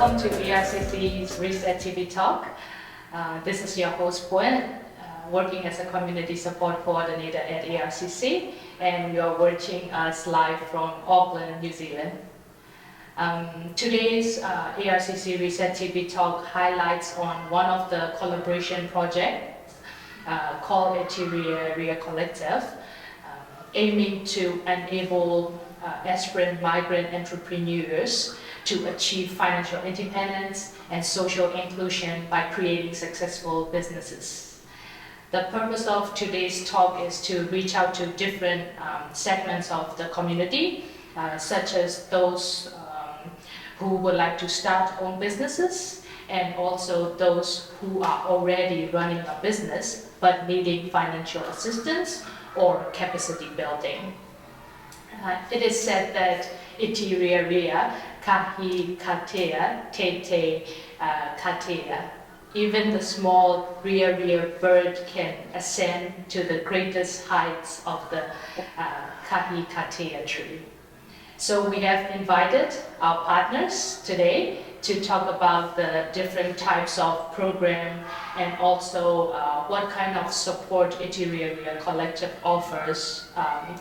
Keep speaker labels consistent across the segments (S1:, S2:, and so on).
S1: Welcome to ARCC's Reset TV Talk. This is your host, Gwen, working as a Community Support Coordinator at ARCC, and you're watching us live from Auckland, New Zealand. Today's ARCC Reset TV Talk highlights on one of the collaboration projects called Iti Rearea Collective, aiming to enable aspring migrant entrepreneurs to achieve financial independence and social inclusion by creating successful businesses. The purpose of today's talk is to reach out to different segments of the community, such as those who would like to start own businesses, and also those who are already running a business but needing financial assistance or capacity building. It is said that Iti Rearea kahi katea te katea. Even the small rearea bird can ascend to the greatest heights of the kahi katea tree. So we have invited our partners today to talk about the different types of program and also what kind of support Iti Rearea Collective offers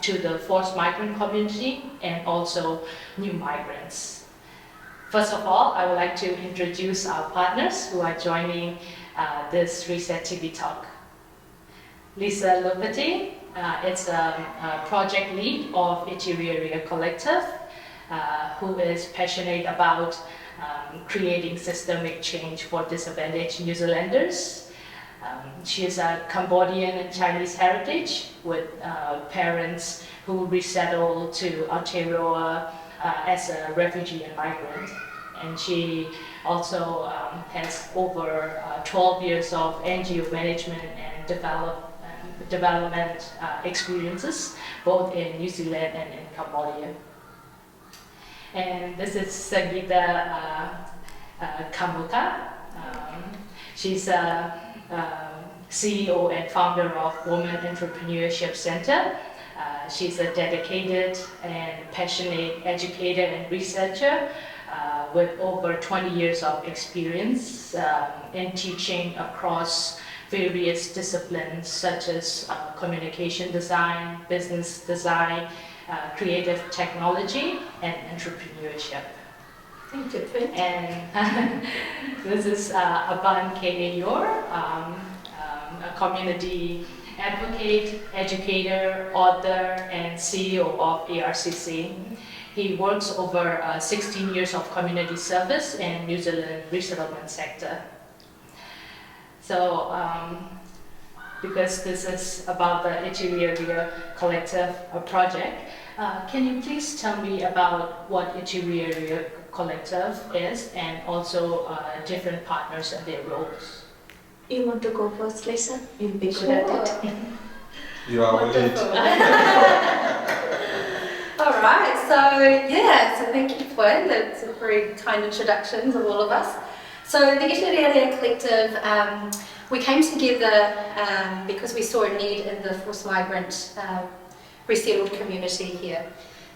S1: to the forced migrant community and also new migrants. First of all, I would like to introduce our partners who are joining this Reset TV Talk. Lisa Lopati is a project lead of Iti Rearea Collective, who is passionate about creating systemic change for disadvantaged New Zealanders. She is a Cambodian and Chinese heritage with parents who resettled to Aotearoa as a refugee and migrant. And she also has over 12 years of NGO management and development experiences, both in New Zealand and in Cambodia. And this is Sagita Kamuka. She's a CEO and founder of Women Entrepreneurship Center. She's a dedicated and passionate educator and researcher with over 20 years of experience in teaching across various disciplines such as communication design, business design, creative technology, and entrepreneurship.
S2: Thank you.
S1: And this is Aban K.A.Yor, a community advocate, educator, author, and CEO of ARCC. He works over 16 years of community service in New Zealand resettlement sector. So, because this is about the Iti Rearea Collective project, can you please tell me about what Iti Rearea Collective is and also different partners and their roles?
S2: You want to go first, Lisa? You'll be good at it.
S3: You are lead.
S2: All right, so thank you, Gwen. That's a very kind introduction of all of us. So the Iti Rearea Collective, we came together because we saw a need in the forced migrant resettled community here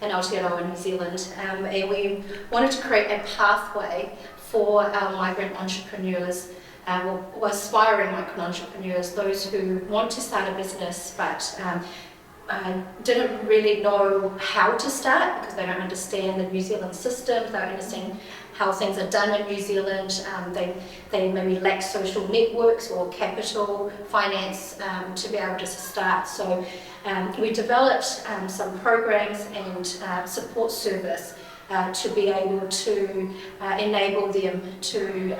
S2: in Aotearoa, New Zealand, and we wanted to create a pathway for our migrant entrepreneurs, or aspiring migrant entrepreneurs, those who want to start a business but didn't really know how to start because they don't understand the New Zealand system, they don't understand how things are done in New Zealand, they maybe lack social networks or capital, finance to be able to start. So we developed some programs and support service to be able to enable them to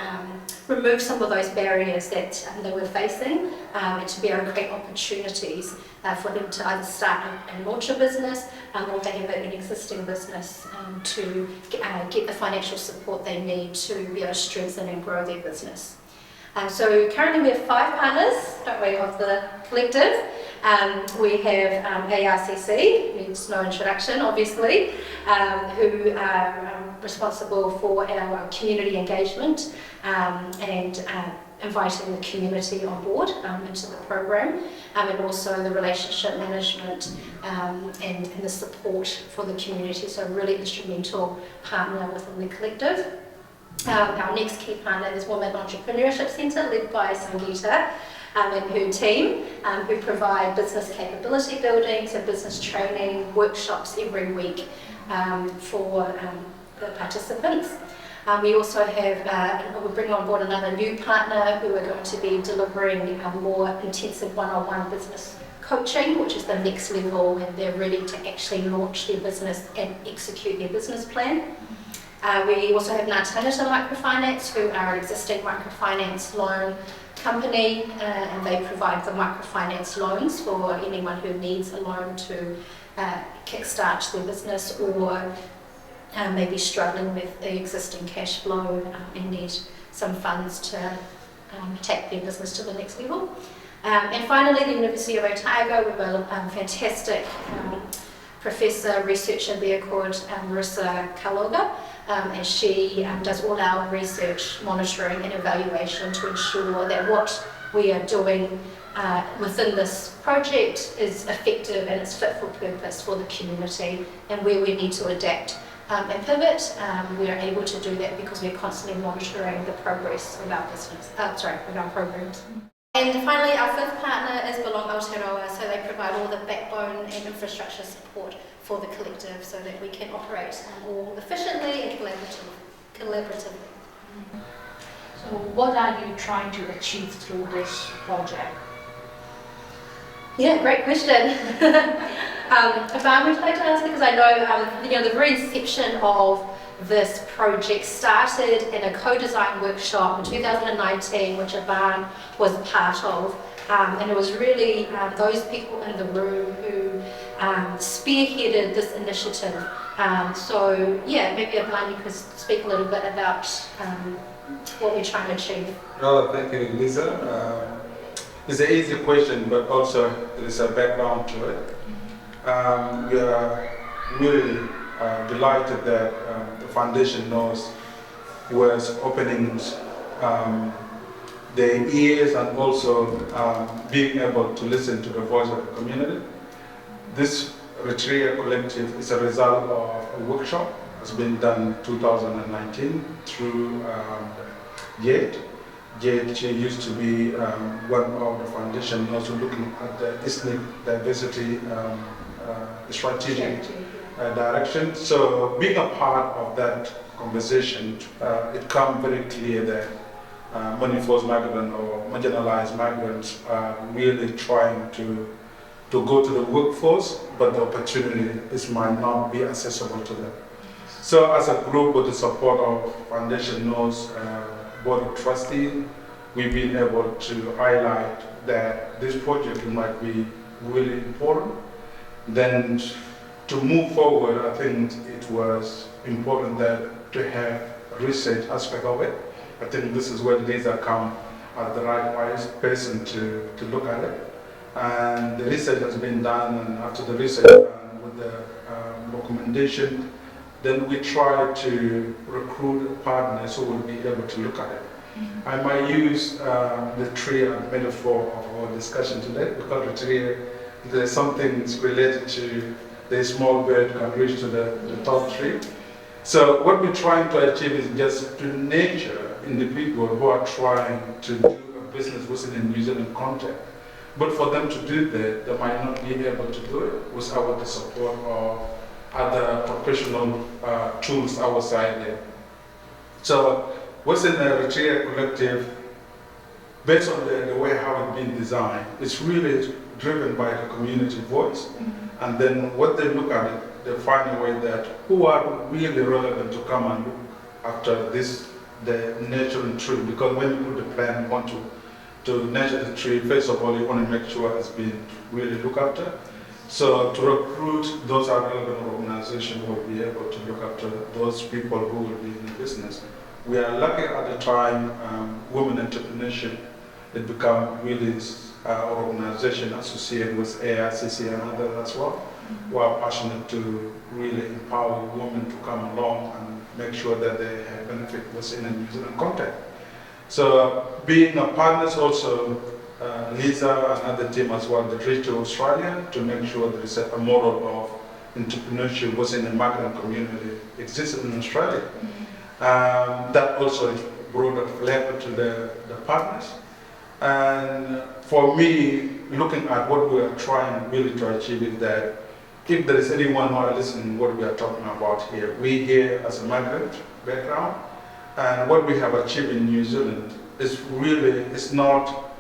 S2: remove some of those barriers that they were facing and to be able to create opportunities for them to either start and launch a business or they have an existing business to get the financial support they need to be able to strengthen and grow their business. So currently we have 5 partners, don't we, of the collective. We have ARCC, needs no introduction obviously, who are responsible for our community engagement and inviting the community on board into the program, and also the relationship management and the support for the community, so a really instrumental partner within the collective. Our next key partner is Women Entrepreneurship Centre, led by Sangeeta and her team, who provide business capability building, so business training, workshops every week for the participants. We also have, we're bringing on board another new partner who are going to be delivering more intensive one-on-one business coaching, which is the next level, and they're ready to actually launch their business and execute their business plan. We also have Untitled Microfinance, who are an existing microfinance loan company, and they provide the microfinance loans for anyone who needs a loan to kickstart their business or maybe struggling with the existing cash flow and need some funds to take their business to the next level. And finally, the University of Otago, we have a fantastic professor, researcher there called Marissa Kaloga, and she does all our research, monitoring and evaluation to ensure that what we are doing within this project is effective and it's fit for purpose for the community, and where we need to adapt and pivot, we are able to do that because we're constantly monitoring the progress of our business, of our programs. And finally, our fifth partner is Belong Aotearoa, so they provide all the backbone and infrastructure support for the collective so that we can operate more efficiently and collaboratively.
S1: So what are you trying to achieve through this project?
S2: Yeah, great question. If I would like to answer, because I know, the very inception of this project started in a co-design workshop in 2019, which Avan was part of, and it was really those people in the room who spearheaded this initiative. So yeah, maybe Avan, you could speak a little bit about what we're trying to achieve.
S3: Well, thank you, Lisa. It's an easy question, but also there is a background to it. We are really delighted that the foundation knows was opening their ears and also being able to listen to the voice of the community. This Iti Rearea Collective is a result of a workshop that's been done in 2019 through Jade. Jade, she used to be one of the foundation also looking at the ethnic diversity strategic direction. So being a part of that conversation, it became very clear that manifest migrant or marginalized migrants are really trying to go to the workforce, but the opportunity might not be accessible to them. So as a group with the support of Foundation Knows Board of Trustees, we've been able to highlight that this project might be really important. Then to move forward, I think it was important that to have research aspect of it. I think this is where Lisa come as the right person to look at it. And the research has been done, and after the research with the recommendation, then we try to recruit partners who will be able to look at it. I might use the tree as a metaphor of our discussion today, because the tree, there's something related to the small bird can reach to the top tree. So what we're trying to achieve is just to nurture individuals who are trying to do a business within a New Zealand context. But for them to do that, they might not be able to do it without the support of other professional tools outside there. So within the Iti Rearea Collective, based on the way how it's been designed, it's really driven by the community voice. And then what they look at it, they find a way that who are really relevant to come and look after this, the nurturing tree. Because when you put the plan, you want to nurture the tree, first of all, you want to make sure it's been really looked after. So to recruit those are relevant organizations who will be able to look after those people who will be in the business. We are lucky at the time, Women Entrepreneurship, it become really organization associated with ARCC and others as well, who are passionate to really empower women to come along and make sure that they have benefit within a New Zealand context. So being a partner also, Lisa and other team as well, they reach to Australia to make sure there is a model of entrepreneurship within the migrant community exists in Australia. That also brought a flavor to the partners. And for me, looking at what we are trying really to achieve is that if there is anyone who are listening what we are talking about here, we here as a migrant background, and what we have achieved in New Zealand is really, it's not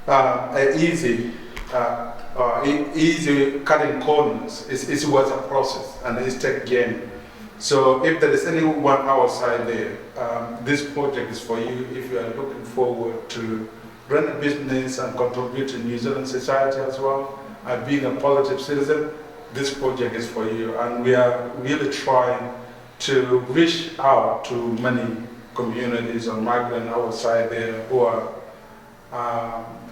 S3: an easy cutting corners. It was a process and it's take game. So if there is anyone outside there, this project is for you if you are looking forward to run a business and contribute to New Zealand society as well, and being a positive citizen. This project is for you, and we are really trying to reach out to many communities and migrants outside there who are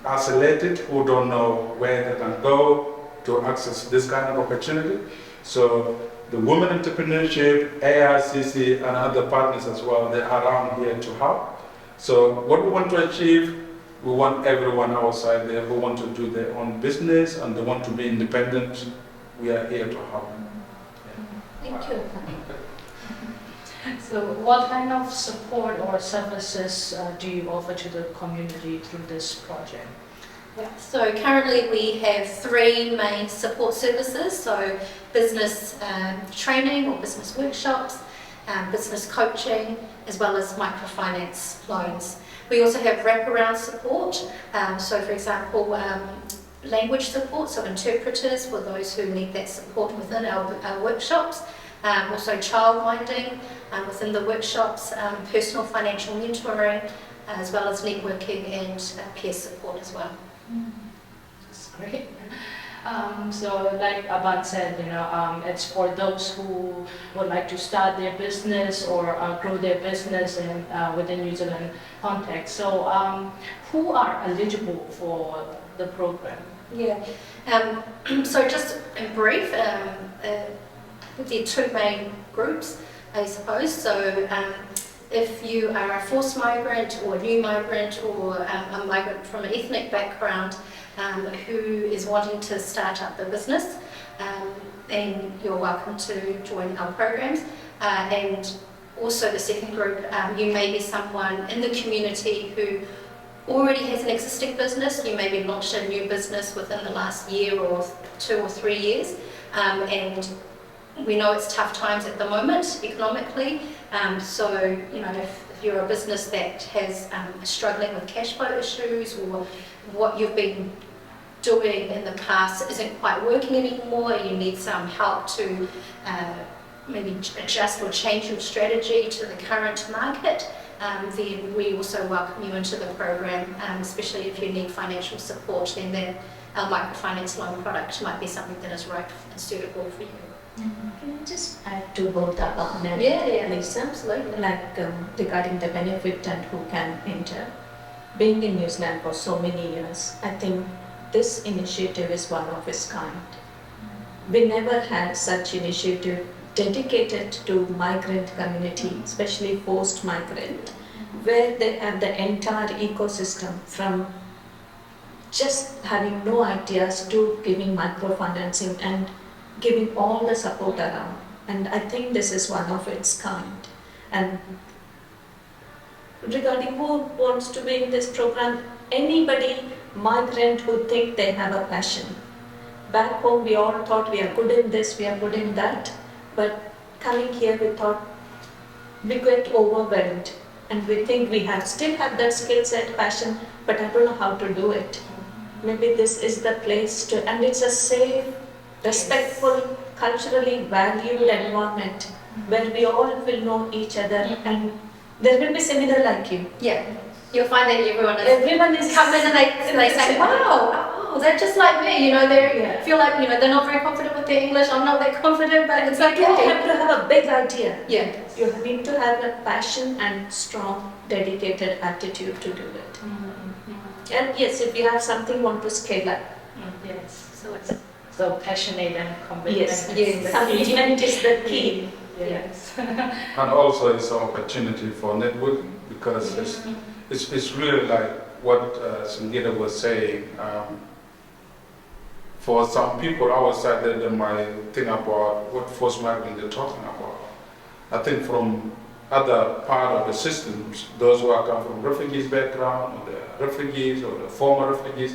S3: isolated, who don't know where they can go to access this kind of opportunity. So the Women Entrepreneurship, ARCC, and other partners as well, they are around here to help. So what we want to achieve, we want everyone outside there who want to do their own business and they want to be independent. We are here to help them.
S2: Thank you.
S1: So what kind of support or services do you offer to the community through this project?
S2: Yeah. So currently we have 3 main support services, so business training or business workshops, business coaching, as well as microfinance loans. We also have wraparound support, so for example, language support, so interpreters for those who need that support within our workshops, also childminding within the workshops, personal financial mentoring, as well as networking and peer support as well.
S1: That's great. So like Aban said, it's for those who would like to start their business or grow their business within New Zealand context. So who are eligible for the program?
S2: Yeah, so just in brief, there are 2 main groups, I suppose. So if you are a forced migrant or a new migrant or a migrant from an ethnic background who is wanting to start up a business, then you're welcome to join our programs. And also the second group, you may be someone in the community who already has an existing business. You maybe launched a new business within the last year or 2 or 3 years, and we know it's tough times at the moment economically. So if you're a business that has struggling with cash flow issues, or what you've been doing in the past isn't quite working anymore, you need some help to maybe adjust or change your strategy to the current market, then we also welcome you into the program, especially if you need financial support, then our microfinance loan product might be something that is right and suitable for you.
S4: Can I just add to both Aban and Lisa?
S2: Absolutely.
S4: Like regarding the benefit and who can enter. Being in New Zealand for so many years, I think this initiative is one of its kind. We never had such initiative dedicated to migrant community, especially forced migrant, where they have the entire ecosystem from just having no ideas to giving microfinancing and giving all the support around. And I think this is one of its kind. And regarding who wants to be in this program, anybody migrant who think they have a passion. Back home we all thought we are good in this, we are good in that, but coming here we thought we get overwhelmed and we think we still have that skill set, passion, but I don't know how to do it. Maybe this is the place to, and it's a safe, respectful, culturally valued environment where we all will know each other and there will be similar like you.
S2: Yeah, you'll find that everyone is come in and they say, wow, they're just like me, they feel like, they're not very confident with their English, I'm not that confident, but it's okay.
S4: You don't have to have a big idea.
S2: Yeah.
S4: You need to have a passion and strong, dedicated attitude to do it.
S1: Mm-hmm.
S4: And yes, if you have something, want to scale up.
S1: Yes, so passionate and commitment.
S4: Yes, commitment is the key.
S1: Yes.
S3: And also it's an opportunity for networking because it's really like what Singita was saying. For some people outside there, they might think about what forced migrant they're talking about. I think from other part of the systems, those who are come from refugees background, or the refugees, or the former refugees,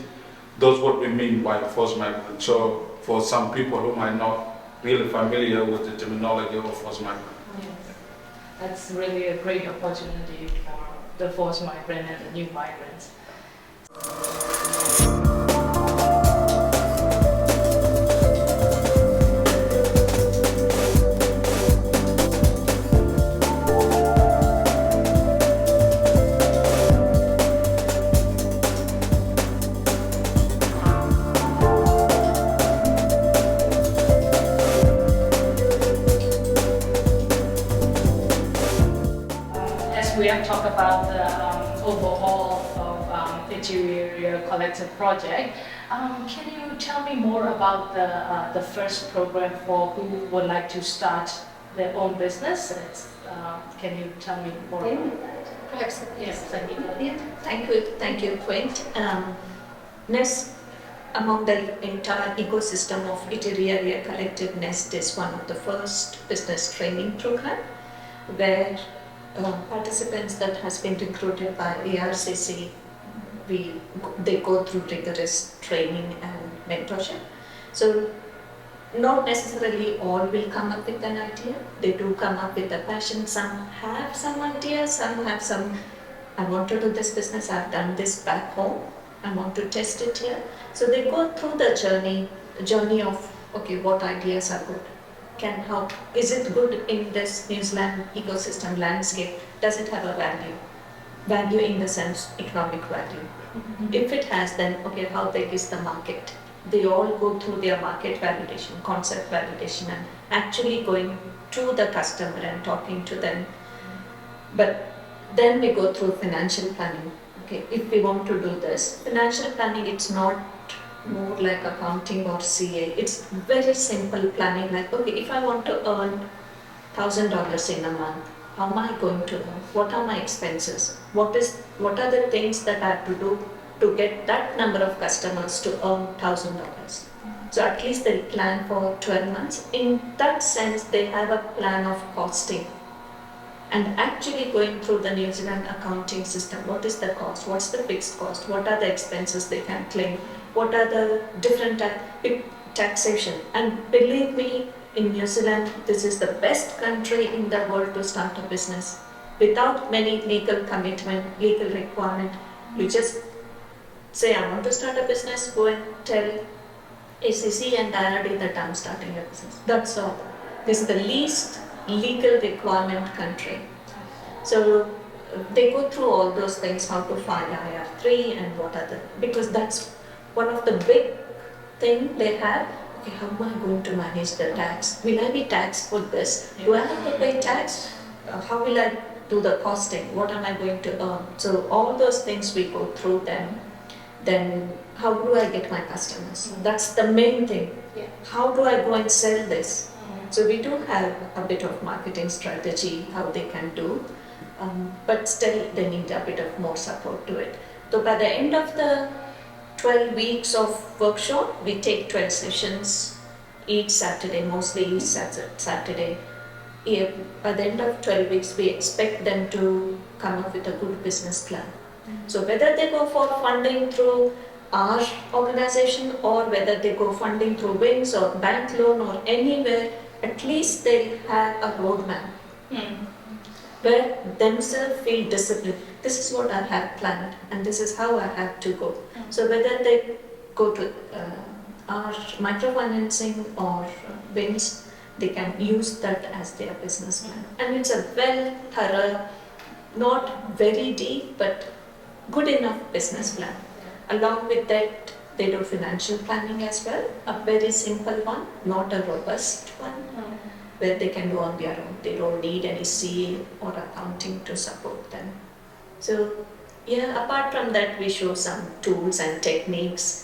S3: those what we mean by forced migrant. So for some people who might not really familiar with the terminology of forced migrant.
S1: Yes. That's really a great opportunity for the forced migrant and the new migrants. We have talked about the overhaul of Iti Rearea Collective project. Can you tell me more about the first program for who would like to start their own business? Can you tell me more about that?
S2: Perhaps,
S1: Yes, thank you.
S4: Yeah, thank you, Quint. NEST, among the entire ecosystem of Iti Rearea Collective, NEST is one of the first business training program where participants that has been recruited by ARCC, they go through rigorous training and mentorship. So not necessarily all will come up with an idea. They do come up with a passion. Some have some ideas, some have some, I want to do this business, I've done this back home, I want to test it here. So they go through the journey of, okay, what ideas are good? Can help. Is it good in this New Zealand ecosystem landscape? Does it have a value? Value in the sense economic value. Mm-hmm. If it has, then okay, how big is the market? They all go through their market validation, concept validation, and actually going to the customer and talking to them. But then we go through financial planning. Okay, if we want to do this, financial planning, it's not more like accounting or CA. It's very simple planning, like, okay, if I want to earn $1,000 in a month, how am I going to earn? What are my expenses? What are the things that I have to do to get that number of customers to earn $1,000? So at least they plan for 12 months. In that sense, they have a plan of costing and actually going through the New Zealand accounting system. What is the cost? What's the fixed cost? What are the expenses they can claim? What are the different taxation? And believe me, in New Zealand, this is the best country in the world to start a business. Without many legal commitment, legal requirement, you just say, I want to start a business, go and tell ACC and IRD that I'm starting a business. That's all. This is the least legal requirement country. So they go through all those things, how to file IR3 and what are the, because that's one of the big thing they have. Okay, how am I going to manage the tax? Will I be taxed for this? Do I have to pay tax? How will I do the costing? What am I going to earn? So all those things we go through them. Then how do I get my customers? That's the main thing.
S2: Yeah.
S4: How do I go and sell this? So we do have a bit of marketing strategy, how they can do, but still they need a bit of more support to it. So by the end of the 12 weeks of workshop, we take 12 sessions each Saturday, mostly each Saturday. By the end of 12 weeks, we expect them to come up with a good business plan. So whether they go for funding through our organization or whether they go funding through WINGS or bank loan or anywhere, at least they have a roadmap where themselves feel disciplined. This is what I have planned and this is how I have to go. So whether they go to our microfinancing or WINGS, they can use that as their business plan. And it's a well thorough, not very deep, but good enough business plan. Along with that, they do financial planning as well, a very simple one, not a robust one, where they can do on their own. They don't need any CA or accounting to support them. So, yeah, apart from that, we show some tools and techniques,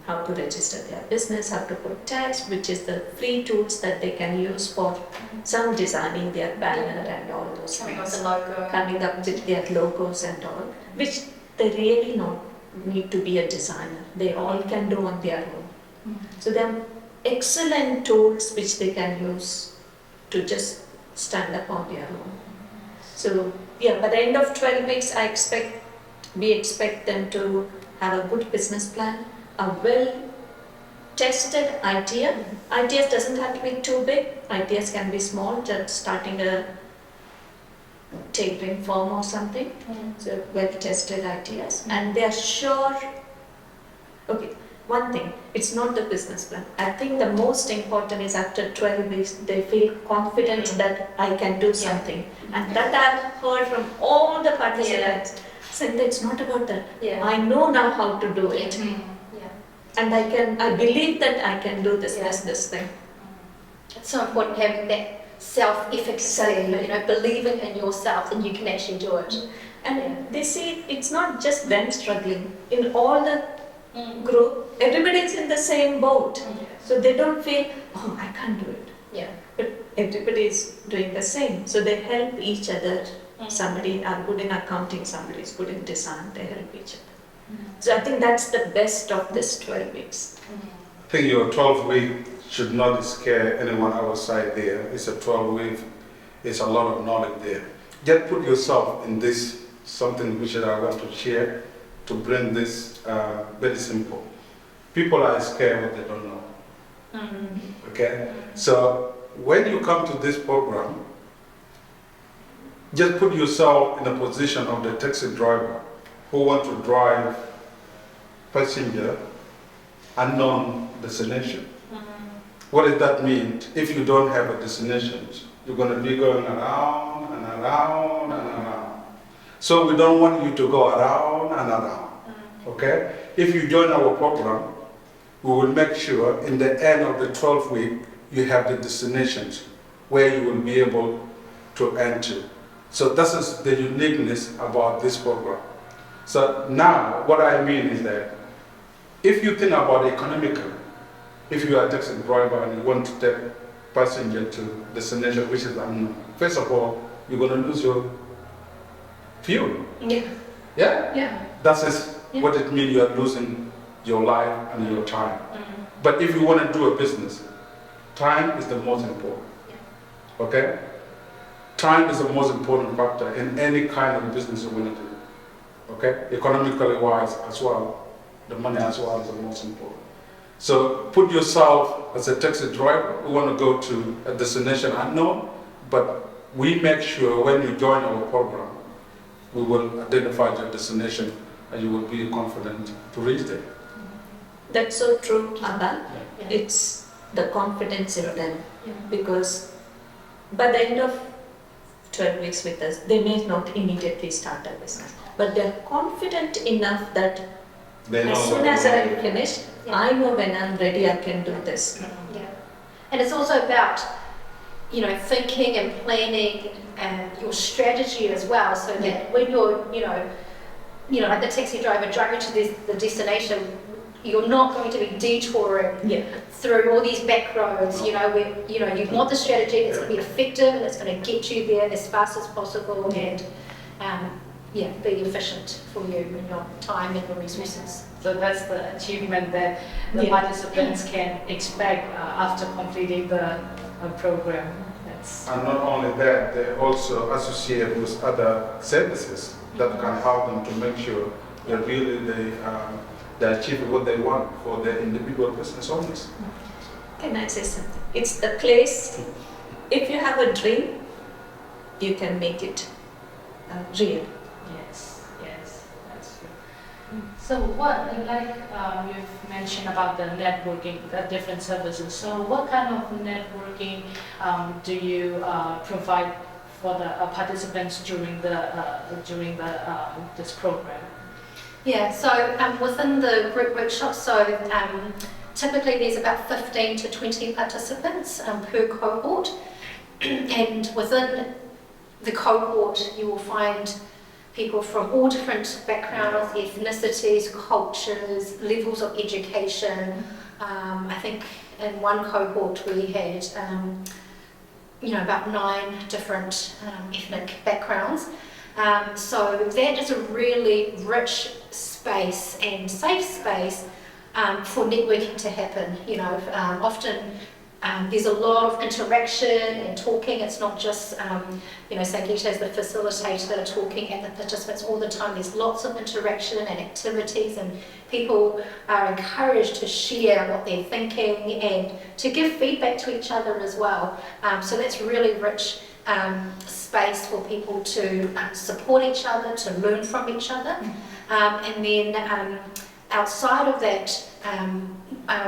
S4: how to register their business, how to put tax, which is the free tools that they can use for some designing their banner and all those
S2: Coming up
S4: things.
S2: with a logo.
S4: Coming up with their logos and all, which they really don't need to be a designer. They all can do on their own. So there are excellent tools which they can use to just stand up on their own. So yeah, by the end of 12 weeks, we expect them to have a good business plan, a well-tested idea. Ideas doesn't have to be too big. Ideas can be small, just starting a tailoring firm or something. So well-tested ideas, and they are sure. Okay, one thing, it's not the business plan. I think the most important is after 12 weeks, they feel confident that I can do something. And that I've heard from all the participants. So it's not about that. I know now how to do it. And I believe that I can do this thing.
S2: It's so important having that self-efficacy, believing in yourself that you can actually do it.
S4: And they see it's not just them struggling. In all the group, everybody's in the same boat. So they don't feel, oh, I can't do it. But everybody's doing the same. So they help each other. Somebody is good in accounting, somebody is good in design, they help each other. So I think that's the best of this 12 weeks.
S3: I think your 12-week should not scare anyone outside there. It's a 12-week, it's a lot of knowledge there. Just put yourself in this, something which I want to share to bring this very simple. People are scared what they don't know. Okay? So when you come to this program, just put yourself in the position of the taxi driver who want to drive passenger unknown destination. What does that mean? If you don't have a destination, you're going to be going around and around and around. So we don't want you to go around and around. Okay? If you join our program, we will make sure in the end of the 12th week, you have the destinations where you will be able to enter. So this is the uniqueness about this program. So now, what I mean is that if you think about economically, if you are a taxi driver and you want to take passenger to destination which is unknown, first of all, you're going to lose your fuel. Yeah? That is what it means. You are losing your life and your time. But if you want to do a business, time is the most important. Okay? Time is the most important factor in any kind of business you want to do. Okay? Economically wise as well, the money as well is the most important. So put yourself as a taxi driver who want to go to a destination unknown, but we make sure when you join our program, we will identify your destination and you will be confident to reach there.
S4: That's so true, Abba. It's the confidence in them, because by the end of 12 weeks with us, they may not immediately start a business, but they're confident enough that as soon as I finish, I know when I'm ready I can do this.
S2: And it's also about, thinking and planning and your strategy as well, so that when you're, like the taxi driver driving to the destination, you're not going to be detouring through all these back roads, where, you want the strategy that's going to be effective and it's going to get you there as fast as possible and, be efficient for you and your time and your resources.
S1: So that's the achievement that the participants can expect after completing the program.
S3: And not only that, they also associate with other services that can help them to make sure that really they achieve what they want for their individual business owners.
S4: Can I say something? It's the place, if you have a dream, you can make it real.
S1: Yes, that's true. So you've mentioned about the networking, the different services. So what kind of networking do you provide for the participants during this program?
S2: So within the group workshops, typically there's about 15 to 20 participants per cohort, and within the cohort you will find people from all different backgrounds, ethnicities, cultures, levels of education. I think in one cohort we had about 9 different ethnic backgrounds. So that is a really rich space and safe space for networking to happen. Often there's a lot of interaction and talking. It's not just, Sangeeta as the facilitator talking and the participants all the time. There's lots of interaction and activities, and people are encouraged to share what they're thinking and to give feedback to each other as well. So that's really rich space for people to support each other, to learn from each other. And then outside of that,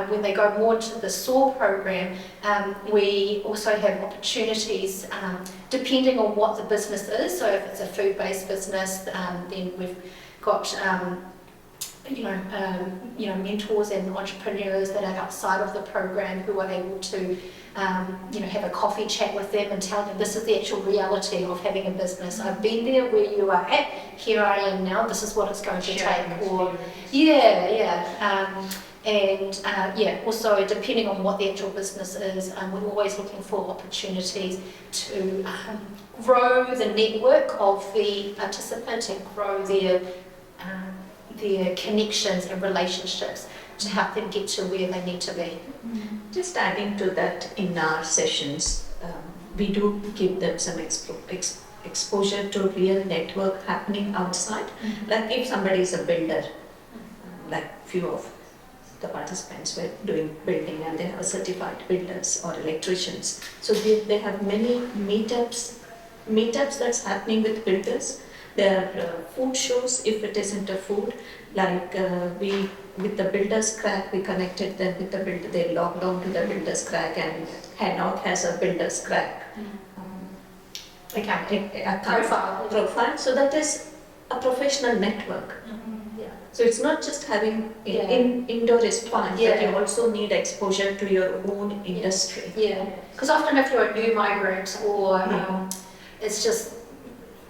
S2: when they go more into the SOAR program, we also have opportunities depending on what the business is. So if it's a food-based business, then we've got mentors and entrepreneurs that are outside of the program who are able to have a coffee chat with them and tell them this is the actual reality of having a business. I've been there where you are at, here I am now, this is what it's going to take. Or also depending on what the actual business is, we're always looking for opportunities to grow the network of the participant and grow their connections and relationships to help them get to where they need to be.
S4: Just adding to that, in our sessions, we do give them some exposure to real network happening outside. Like if somebody is a builder, like few of the participants were doing building and they have certified builders or electricians. So they have many meetups that's happening with builders. There are food shows if it isn't a food, like with the Builders Crack, we connected them with the builder. They logged on to the Builders Crack, and Hanok has a Builders Crack profile. So that is a professional network. So it's not just having indoor is fine, but you also need exposure to your own industry.
S2: Because often if you're a new migrant or it's just,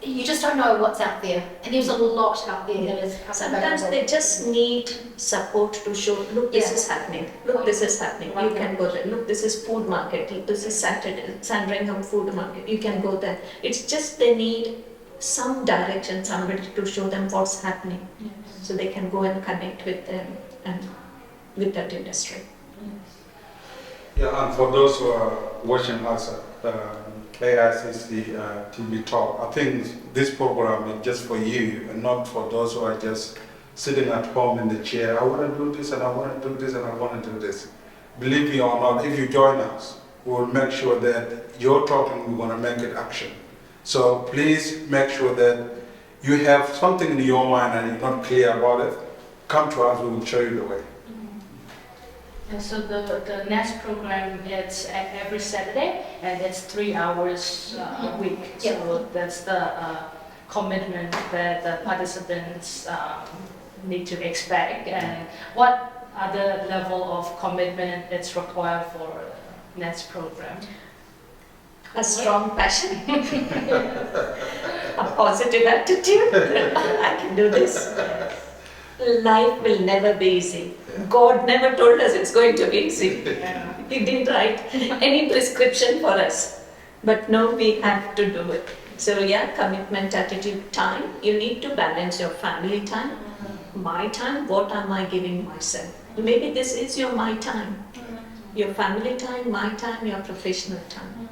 S2: you just don't know what's out there, and there's a lot out there that is
S4: sometimes they just need support to show, look, this is happening, look, this is happening, you can go there, look, this is food market, look, this is Sandringham food market, you can go there. It's just they need some direction, somebody to show them what's happening, so they can go and connect with them and with that industry.
S3: And for those who are watching us at ARCC TV Talk, I think this program is just for you and not for those who are just sitting at home in the chair. I want to do this and I want to do this and I want to do this. Believe me or not, if you join us, we will make sure that you're talking, we're going to make it action. So please make sure that you have something in your mind and you're not clear about it. Come to us, we will show you the way.
S1: And so the next program is every Saturday, and it's 3 hours a week. So that's the commitment that the participants need to expect. And what other level of commitment is required for next program?
S4: A strong passion, a positive attitude. I can do this. Life will never be easy. God never told us it's going to be easy. He didn't write any prescription for us. But no, we have to do it. So commitment, attitude, time. You need to balance your family time, my time, what am I giving myself? Maybe this is your my time. Your family time, my time, your professional time.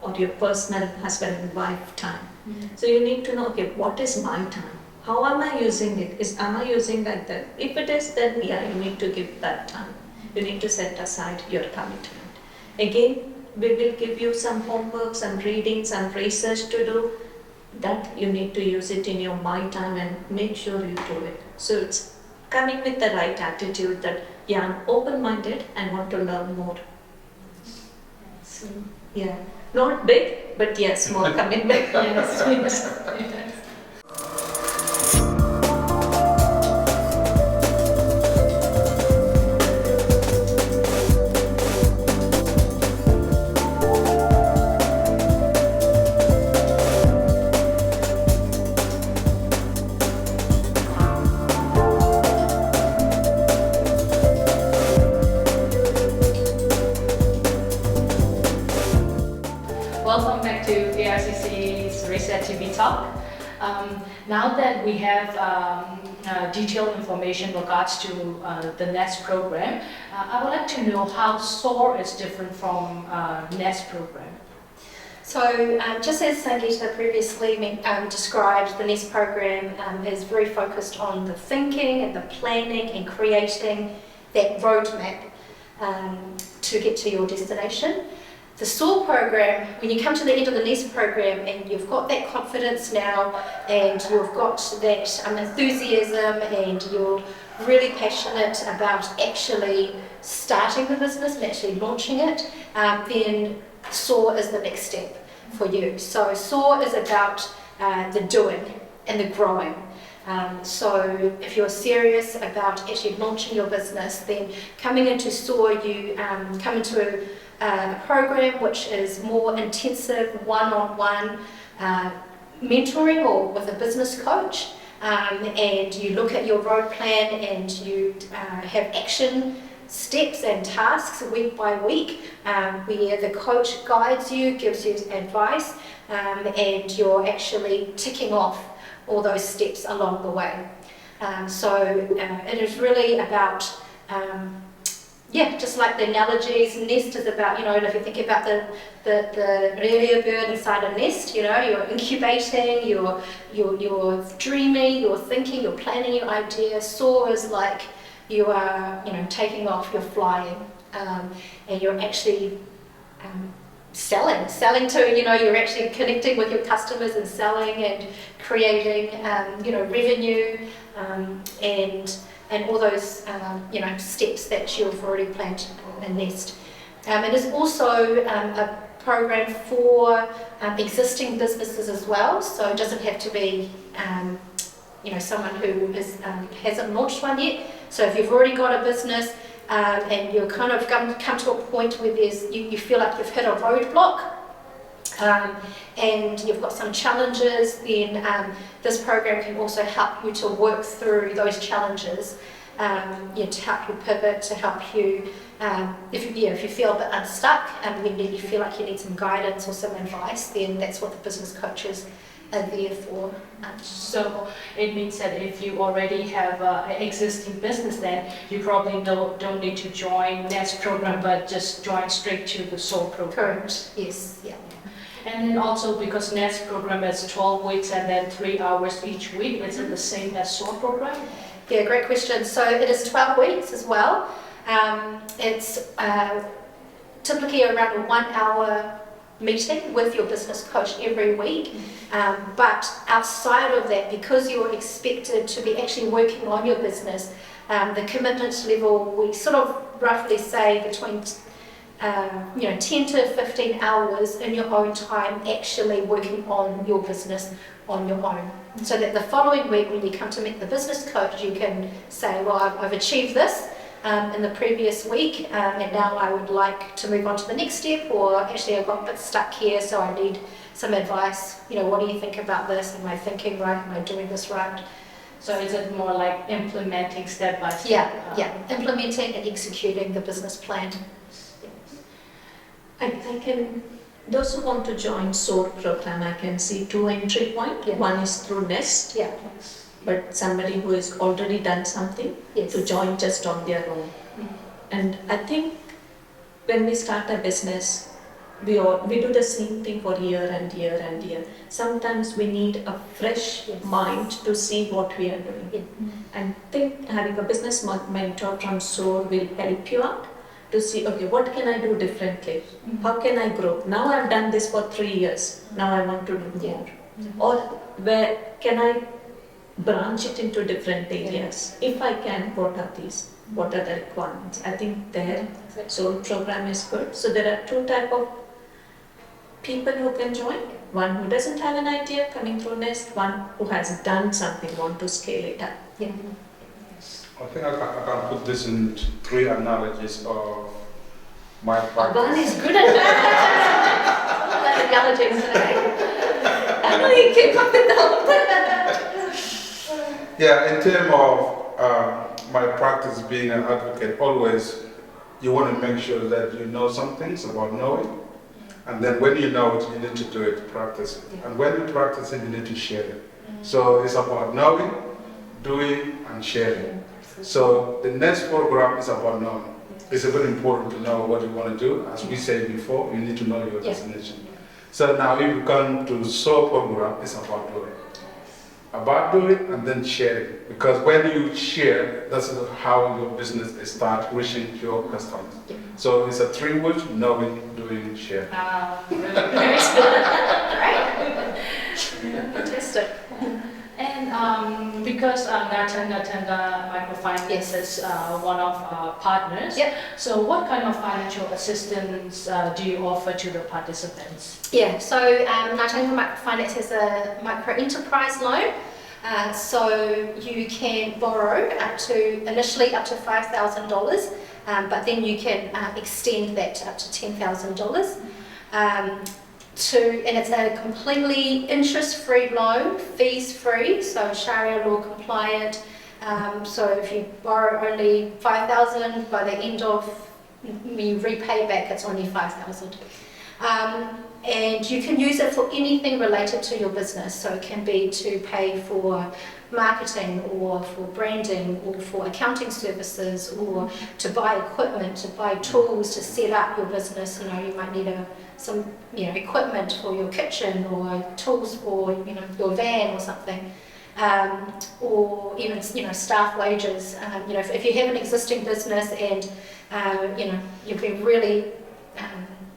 S4: Or your personal husband and wife time. So you need to know, okay, what is my time? How am I using it? Am I using like that? If it is, then you need to give that time. You need to set aside your commitment. Again, we will give you some homework, some reading, some research to do. That you need to use it in your my time and make sure you do it. So it's coming with the right attitude that, I'm open-minded and want to learn more. So, not big, but small commitment. Yes.
S1: Welcome back to ARCC's Reset TV Talk. Now that we have detailed information in regards to the NEST program. I would like to know how SOAR is different from NEST program.
S2: So just as Sangeeta previously described, the NEST program is very focused on the thinking and the planning and creating that roadmap to get to your destination. The SOAR program, when you come to the end of the NEST program and you've got that confidence now and you've got that enthusiasm and you're really passionate about actually starting the business and actually launching it, then SOAR is the next step for you. So SOAR is about the doing and the growing. So if you're serious about actually launching your business, then coming into SOAR, you come into a program which is more intensive one-on-one mentoring or with a business coach, and you look at your road plan and you have action steps and tasks week by week, where the coach guides you, gives you advice, and you're actually ticking off all those steps along the way. So it is really about just like the analogies, nest is about, if you think about the rearea bird inside a nest, you're incubating, you're dreaming, you're thinking, you're planning your idea. SOAR is like you are, taking off, you're flying, and you're actually selling to, you're actually connecting with your customers and selling and creating, revenue, and all those, steps that you've already planned in NEST. It is also a program for existing businesses as well, so it doesn't have to be, someone who hasn't launched one yet. So if you've already got a business and you're kind of come to a point where you feel like you've hit a roadblock, and you've got some challenges, then this program can also help you to work through those challenges, to help you pivot, to help you, if you feel a bit unstuck and you feel like you need some guidance or some advice, then that's what the business coaches are there for.
S1: So it means that if you already have an existing business, then you probably don't need to join NEST program, but just join straight to the SOAR program.
S2: Correct, yes, yeah.
S1: And then also because NEST program is 12 weeks and then 3 hours each week, is it the same as SOAR program?
S2: Yeah, great question. So it is 12 weeks as well. It's typically around a 1 hour meeting with your business coach every week. But outside of that, because you're expected to be actually working on your business, the commitment level, we sort of roughly say between 10 to 15 hours in your own time actually working on your business on your own. So that the following week when you come to meet the business coach, you can say, well, I've achieved this in the previous week, and now I would like to move on to the next step, or actually I got a bit stuck here, so I need some advice. What do you think about this? Am I thinking right? Am I doing this right?
S1: So is it more like implementing step by step?
S2: Yeah, implementing and executing the business plan.
S4: I can, those who want to join SOAR program, I can see 2 entry points.
S2: Yeah.
S4: One is through NEST,
S2: Yeah.
S4: but somebody who has already done something
S2: Yes.
S4: to join just on their own. And I think when we start a business, we do the same thing for year and year and year. Sometimes we need a fresh mind to see what we are doing.
S2: Yeah.
S4: And think having a business mentor from SOAR will help you out to see, okay, what can I do differently? How can I grow? Now I've done this for 3 years. Now I want to do more. Or where can I branch it into different areas? If I can, what are these? What are the requirements? I think their SOAR program is good. So there are 2 types of people who can join. One who doesn't have an idea coming through NEST, one who has done something, want to scale it up.
S2: Yeah.
S3: I think I can put this in 3 analogies of my
S2: One
S3: practice.
S2: is good at that analogies today. I know you came up with that.
S3: Yeah, in terms of my practice being an advocate, always you want to make sure that you know some things about knowing, and then when you know it, you need to do it, practice it. And when you practice it, you need to share it. So it's about knowing, doing, and sharing. So the next program is about knowing. It's very important to know what you want to do. As we said before, you need to know your destination. So now if you come to the SOAR program, it's about doing. About doing and then sharing. Because when you share, that's how your business starts reaching your customers. So it's a 3 words: knowing, doing, sharing.
S1: Really
S2: Great. Fantastic.
S1: And because Natanga Microfinance is one of our partners, so what kind of financial assistance do you offer to the participants?
S2: Yeah, so Untitled Microfinance has a micro enterprise loan. So you can borrow initially up to $5,000, but then you can extend that to up to $10,000. And it's a completely interest-free loan, fees-free, so Sharia law compliant. So if you borrow only $5,000, by the end of you repay back, it's only $5,000. And you can use it for anything related to your business. So it can be to pay for marketing or for branding or for accounting services or to buy equipment, to buy tools to set up your business. You know, you might need some equipment for your kitchen or tools for your van or something. Or even staff wages. If you have an existing business and you've been really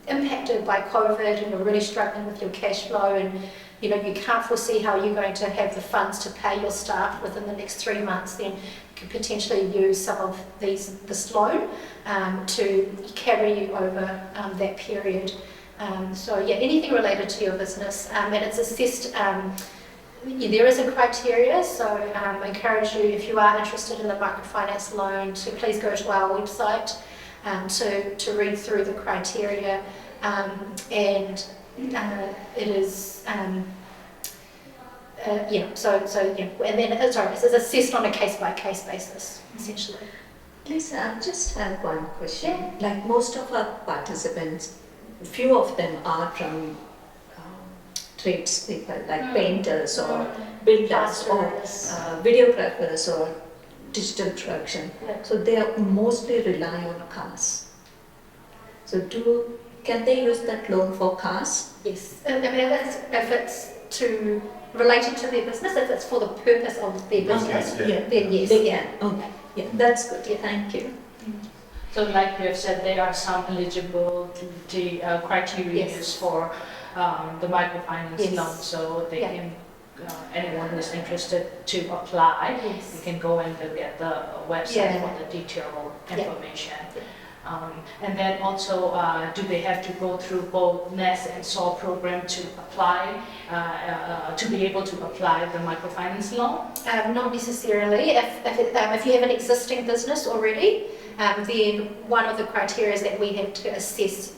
S2: impacted by COVID and you're really struggling with your cash flow and you can't foresee how you're going to have the funds to pay your staff within the next 3 months, then you could potentially use some of this loan to carry you over that period. So anything related to your business, and it's assessed. There is a criteria, so I encourage you, if you are interested in the microfinance loan, to please go to our website to read through the criteria, and it is and then it's assessed on a case-by-case basis, essentially.
S4: Lisa, I just have one question. Like most of our participants, few of them are from tradespeople, like painters or builders or videographers or digital production. So they are mostly rely on cars. So can they use that loan for cars?
S2: Yes. If it's related to their business, if it's for the purpose of their business, then yes.
S4: They can. Okay. Yeah, that's good. Yeah, thank you.
S1: So like you have said, there are some eligibility criteria for the microfinance loan, so they can, anyone who is interested to apply, you can go and look at the website for the detailed information. And then also, do they have to go through both NES and SOAR program to apply, to be able to apply the microfinance loan?
S2: Not necessarily. If you have an existing business already, then one of the criteria is that we have to assess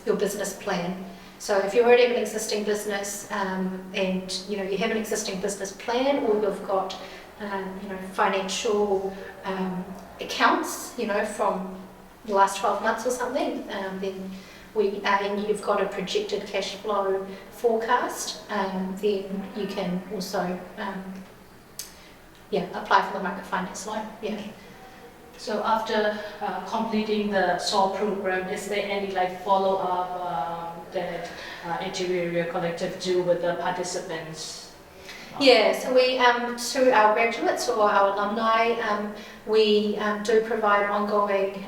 S2: your business plan. So if you already have an existing business and you have an existing business plan, or you've got financial accounts from the last 12 months or something, then and you've got a projected cash flow forecast, then you can also apply for the microfinance loan.
S1: So after completing the SOAR program, is there any follow-up that Iti Rearea Collective do with the participants?
S2: So we, to our graduates or our alumni, we do provide ongoing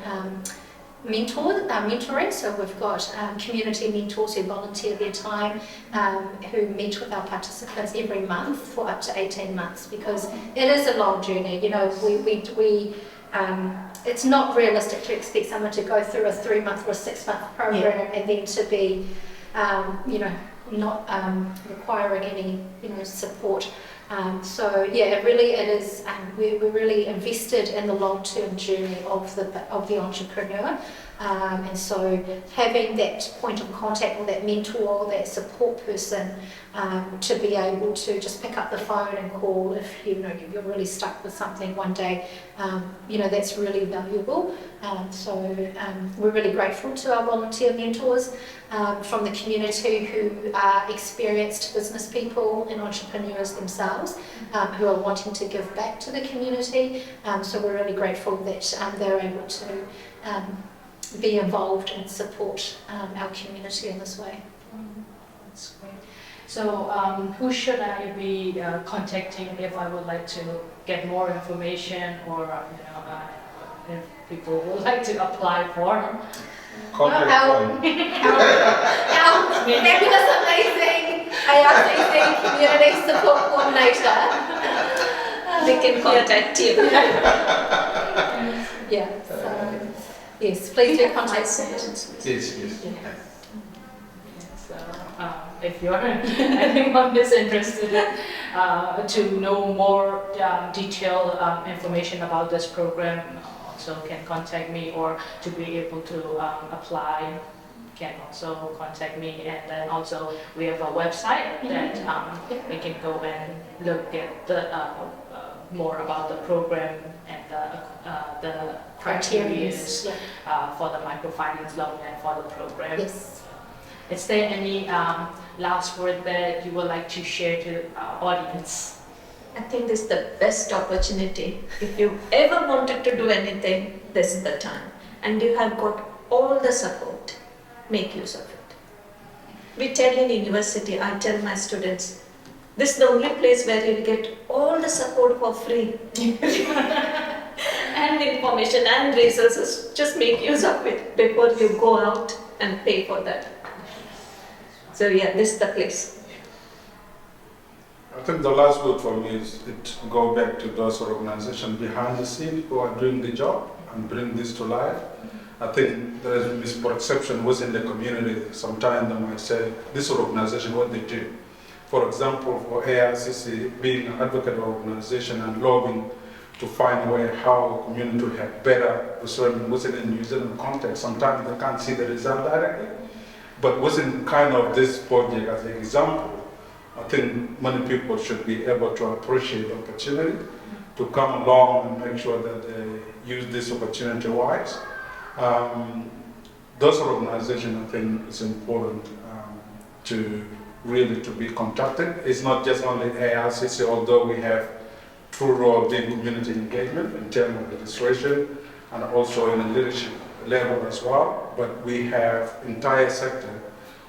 S2: mentoring. So we've got community mentors who volunteer their time, who meet with our participants every month for up to 18 months, because it is a long journey. It's not realistic to expect someone to go through a 3-month or a 6-month program and then to be, not requiring any, support. It is. We're really invested in the long-term journey of the entrepreneur, and so having that point of contact with that mentor, that support person, to be able to just pick up the phone and call if you're really stuck with something one day, that's really valuable. We're really grateful to our volunteer mentors from the community who are experienced business people and entrepreneurs themselves. themselves who are wanting to give back to the community. So we're really grateful that they're able to be involved and support our community in this way.
S1: That's great. So who should I be contacting if I would like to get more information, or if people would like to apply for?
S3: Contact
S2: Our fabulous, amazing ARCC Community Support Coordinator.
S4: They can contact you.
S2: Yeah, so yes, please do contact us.
S3: Yes.
S1: So, if you're anyone is interested to know more detailed information about this program, also can contact me, or to be able to apply, can also contact me. And then also we have a website that we can go and look at the more about the program and the criteria for the microfinance loan and for the program.
S2: Yes.
S1: Is there any last word that you would like to share to our audience?
S4: I think this is the best opportunity. If you ever wanted to do anything, this is the time. And you have got all the support. Make use of it. We tell in university, I tell my students, this is the only place where you get all the support for free. And information and resources. Just make use of it before you go out and pay for that. So yeah, this is the place.
S3: I think the last word for me is to go back to those organizations behind the scene who are doing the job and bring this to life. I think there is misperception within the community. Sometimes they might say, this organization, what they do. For example, for ARCC, being an advocate organization and lobbying to find a way how community to have better research within a New Zealand context. Sometimes they can't see the result directly, but within kind of this project as an example, I think many people should be able to appreciate the opportunity to come along and make sure that they use this opportunity wise. Those organizations, I think it's important to really to be contacted. It's not just only ARCC, although we have true role being community engagement in terms of registration and also in the leadership level as well. But we have entire sector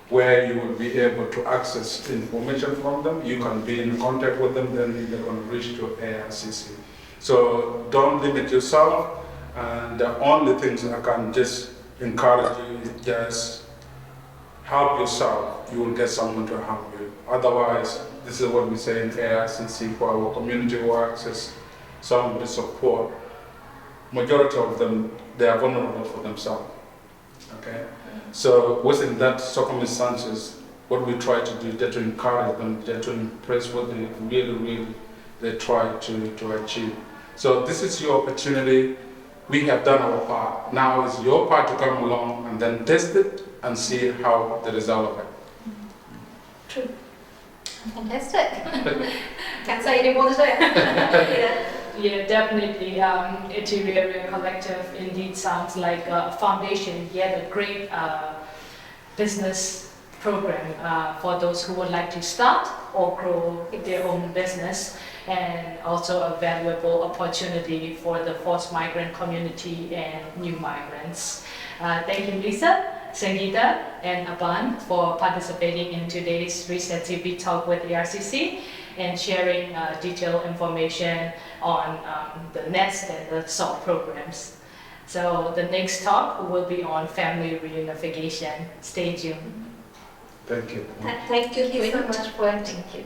S3: where you will be able to access information from them. You can be in contact with them, then they're going to reach to ARCC. So don't limit yourself. And the only things I can just encourage you is just help yourself. You will get someone to help you. Otherwise, this is what we say in ARCC for our community works is some of the support. Majority of them, they are vulnerable for themselves. Okay? So within that circumstances, what we try to do is to encourage them, to impress what they really they try to achieve. So this is your opportunity. We have done our part. Now it's your part to come along and then test it and see how the result of it.
S2: True. Fantastic. Can't say any more today.
S1: Yeah, definitely. Iti Rearea Collective indeed sounds like a foundation, yet a great business program for those who would like to start or grow their own business, and also a valuable opportunity for the forced migrant community and new migrants. Thank you, Lisa, Sangeeta, and Aban for participating in today's Reset TV Talk with ARCC and sharing detailed information on the NEST and the SOAR programs. So the next talk will be on family reunification. Stay tuned.
S3: Thank you.
S4: Thank you
S2: Thank you so much for
S4: Thank you.